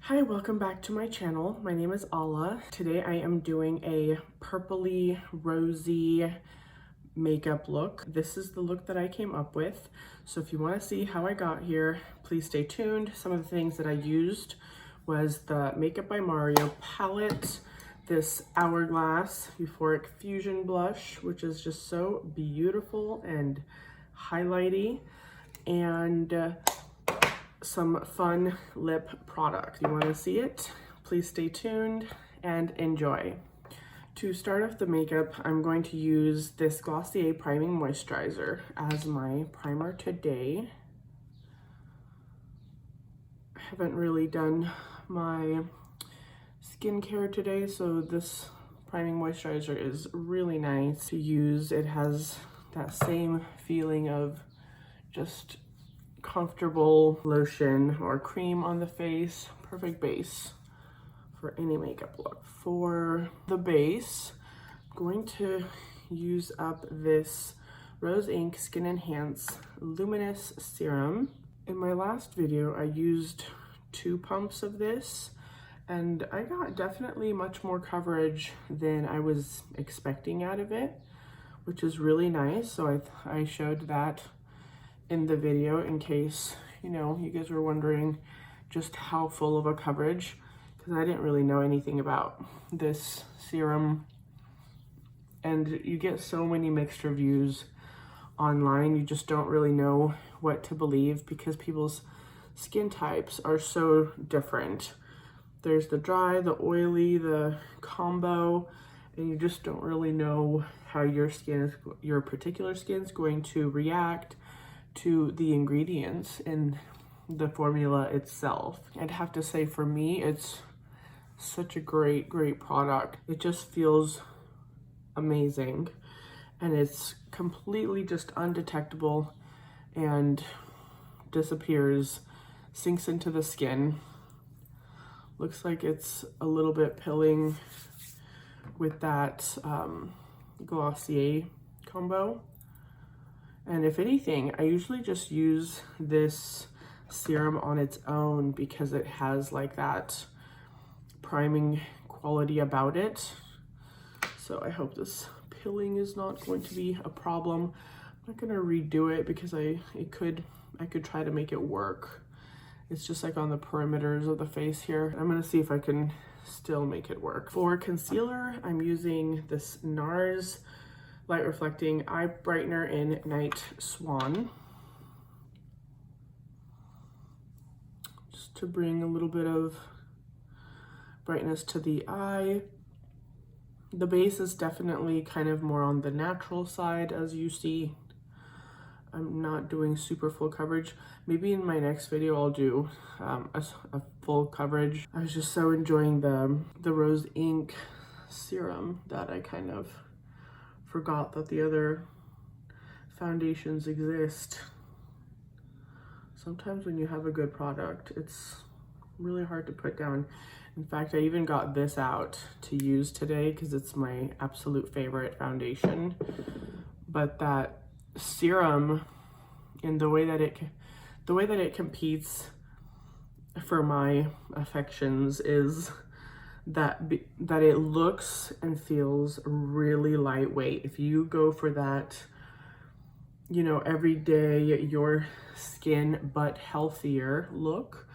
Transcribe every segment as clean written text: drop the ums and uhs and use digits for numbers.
Hi, welcome back to my channel. My name is Ala. Today I am doing a purpley rosy makeup look. This is the look that I came up with. So if you want to see how I got here, please stay tuned. Some of the things that I used was the Makeup by Mario palette, this Hourglass Euphoric Fusion blush, which is just so beautiful and highlighty, and some fun lip product. You want to see it? Please stay tuned and enjoy. To start off the makeup, I'm going to use this Glossier Priming Moisturizer as my primer today. I haven't really done my skincare today, so this priming moisturizer is really nice to use. It has that same feeling of just comfortable lotion or cream on the face. Perfect base for any makeup look. For the base, I'm going to use up this Rose Inc Skin Enhance Luminous Serum. In my last video, I used 2 pumps of this, and I got definitely much more coverage than I was expecting out of it, which is really nice. So I showed that in the video in case, you guys were wondering just how full of a coverage, because I didn't really know anything about this serum. And you get so many mixed reviews online, you just don't really know what to believe because people's skin types are so different. There's the dry, the oily, the combo, and you just don't really know how your particular skin is going to react to the ingredients in the formula itself. I'd have to say, for me, it's such a great product. It just feels amazing, and it's completely just undetectable and disappears, sinks into the skin. Looks like it's a little bit pilling with that Glossier combo. And if anything, I usually just use this serum on its own because it has like that priming quality about it. So I hope this pilling is not going to be a problem. I'm not gonna redo it because I could try to make it work. It's just like on the perimeters of the face here. I'm gonna see if I can still make it work. For concealer, I'm using this Nars Light Reflecting Eye Brightener in Night Swan, just to bring a little bit of brightness to the eye. The base is definitely kind of more on the natural side, as you see. I'm not doing super full coverage. Maybe in my next video I'll do a full coverage. I was just so enjoying the Rose Inc serum that I kind of forgot that the other foundations exist. Sometimes when you have a good product, it's really hard to put down. In fact, I even got this out to use today because it's my absolute favorite foundation. But that serum, in the way that it competes for my affections, is that it looks and feels really lightweight. If you go for that, everyday your skin but healthier look,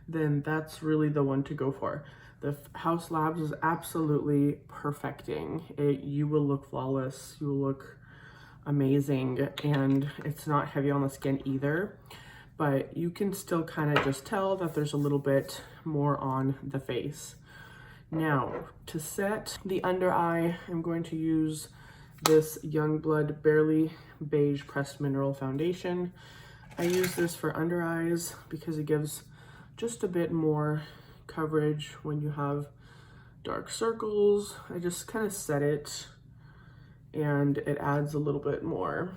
then that's really the one to go for. The Haus Labs is absolutely perfecting it. You will look flawless, you will look amazing, and it's not heavy on the skin either, but you can still kind of just tell that there's a little bit more on the face. Now, to set the under eye, I'm going to use this Youngblood Barely Beige Pressed Mineral Foundation. I use this for under eyes because it gives just a bit more coverage when you have dark circles. I just kind of set it, and it adds a little bit more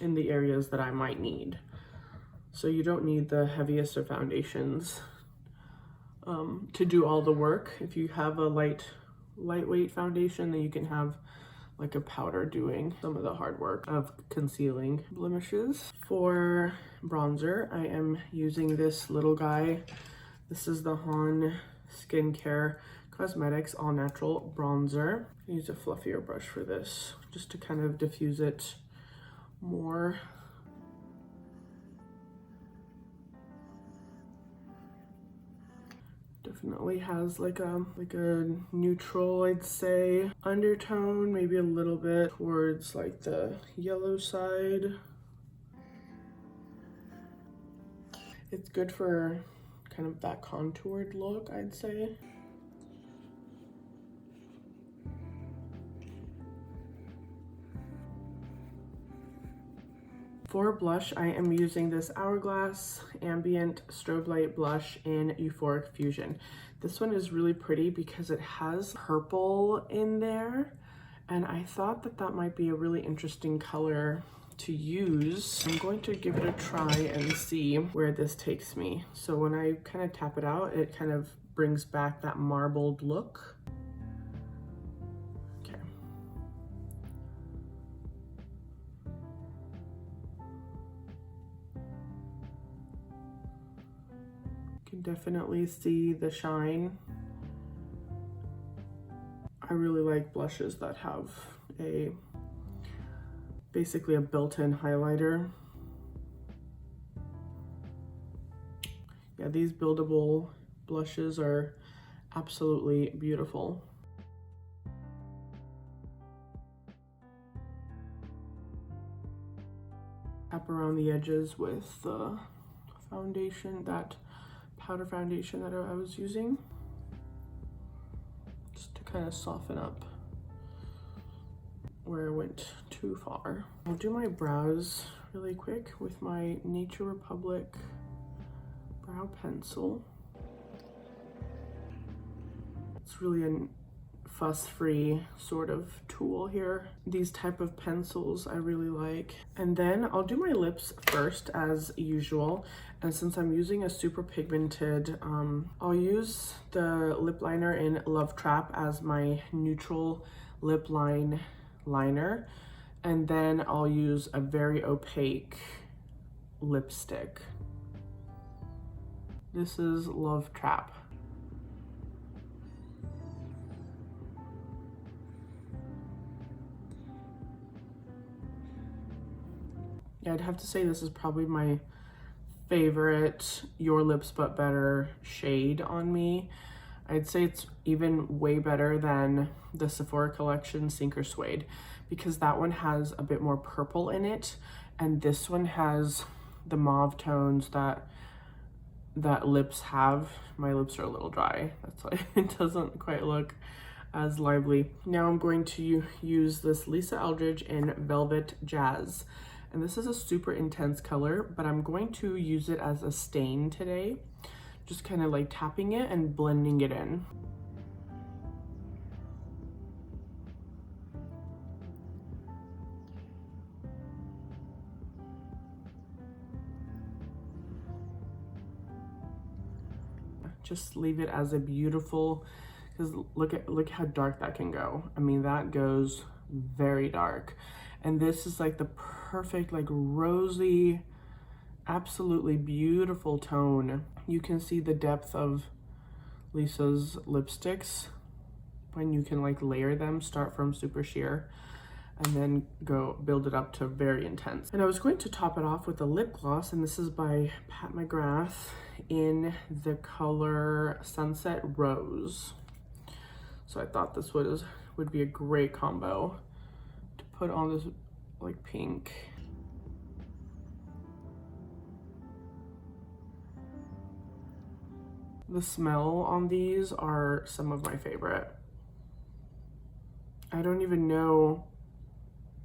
in the areas that I might need. So you don't need the heaviest of foundations to do all the work. If you have a lightweight foundation, then you can have like a powder doing some of the hard work of concealing blemishes. For bronzer, I am using this little guy This is the Han Skincare Cosmetics All Natural Bronzer. I use a fluffier brush for this, just to kind of diffuse it more. Definitely has like a neutral, I'd say, undertone, maybe a little bit towards like the yellow side. It's good for kind of that contoured look, I'd say. For blush, I am using this Hourglass Ambient Strobe Light Blush in Euphoric Fusion. This one is really pretty because it has purple in there, and I thought that that might be a really interesting color to use. I'm going to give it a try and see where this takes me. So when I kind of tap it out, it kind of brings back that marbled look. Can definitely see the shine. I really like blushes that have basically a built-in highlighter. Yeah, these buildable blushes are absolutely beautiful. Tap around the edges with the foundation, that powder foundation that I was using, just to kind of soften up where I went too far. I'll do my brows really quick with my Nature Republic brow pencil. It's really a fuss-free sort of tool here. These type of pencils I really like. And then I'll do my lips first as usual. And since I'm using a super pigmented, I'll use the lip liner in Love Trap as my neutral lip line liner. And then I'll use a very opaque lipstick. This is Love Trap. Yeah, I'd have to say this is probably my favorite Your Lips But Better shade on me. I'd say it's even way better than the Sephora collection Sinker Suede, because that one has a bit more purple in it, and this one has the mauve tones that lips have. My lips are a little dry, that's why it doesn't quite look as lively. Now I'm going to use this Lisa Eldridge in Velvet Jazz. And this is a super intense color, but I'm going to use it as a stain today. Just kind of like tapping it and blending it in. Just leave it as a beautiful, because look how dark that can go. I mean, that goes very dark. And this is like the perfect, like rosy, absolutely beautiful tone. You can see the depth of Lisa's lipsticks when you can like layer them, start from super sheer and then go build it up to very intense. And I was going to top it off with a lip gloss, and this is by mcgrath in the color Sunset Rose. So I thought this would be a great combo to put on this like pink. The smell on these are some of my favorite. I don't even know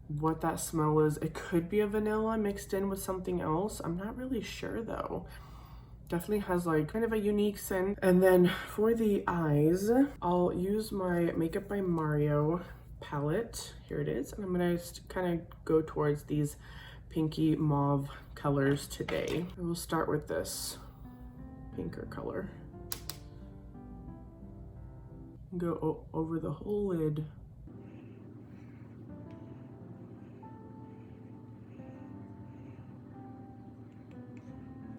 what that smell is. It could be a vanilla mixed in with something else. I'm not really sure though. Definitely has like kind of a unique scent. And then for the eyes, I'll use my Makeup by Mario palette. Here it is. And I'm gonna just kind of go towards these pinky mauve colors today. I will start with this pinker color. Go over the whole lid.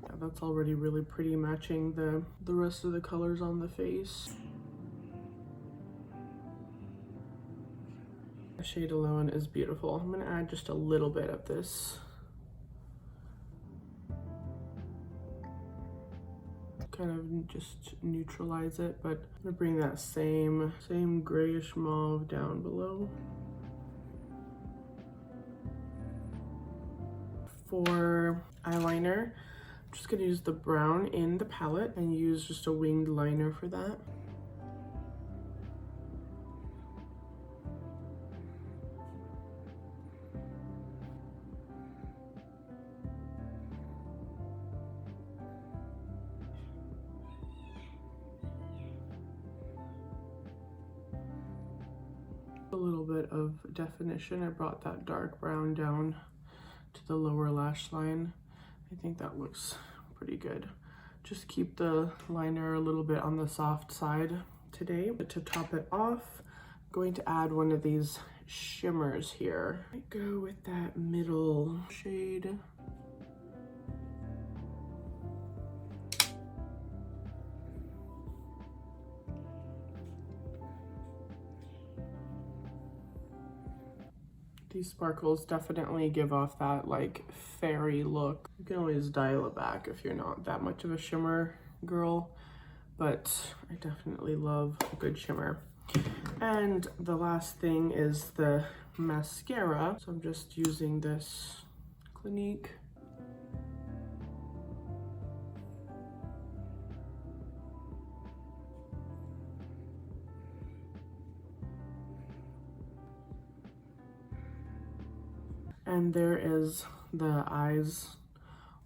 Yeah, that's already really pretty, matching the rest of the colors on the face. The shade alone is beautiful. I'm gonna add just a little bit of this. Kind of just neutralize it, but I'm gonna bring that same grayish mauve down below. For eyeliner, I'm just gonna use the brown in the palette and use just a winged liner for that. A little bit of definition. I brought that dark brown down to the lower lash line. I think that looks pretty good. Just keep the liner a little bit on the soft side today. But to top it off, I'm going to add one of these shimmers here. I go with that middle shade. These sparkles definitely give off that like fairy look. You can always dial it back if you're not that much of a shimmer girl, but I definitely love a good shimmer. And the last thing is the mascara. So I'm just using this Clinique. And there is the eyes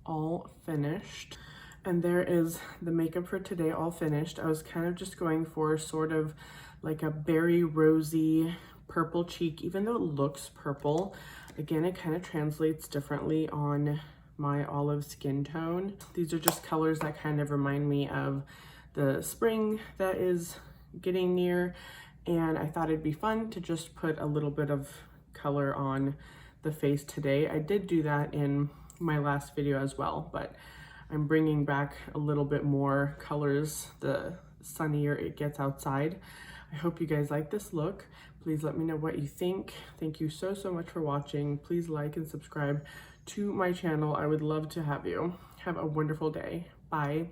all finished. And there is the makeup for today all finished. I was kind of just going for sort of like a berry rosy purple cheek, even though it looks purple. Again, it kind of translates differently on my olive skin tone. These are just colors that kind of remind me of the spring that is getting near. And I thought it'd be fun to just put a little bit of color on the face today. I did do that in my last video as well, but I'm bringing back a little bit more colors the sunnier it gets outside. I hope you guys like this look. Please let me know what you think. Thank you so much for watching. Please like and subscribe to my channel. I would love to have you. Have a wonderful day. Bye.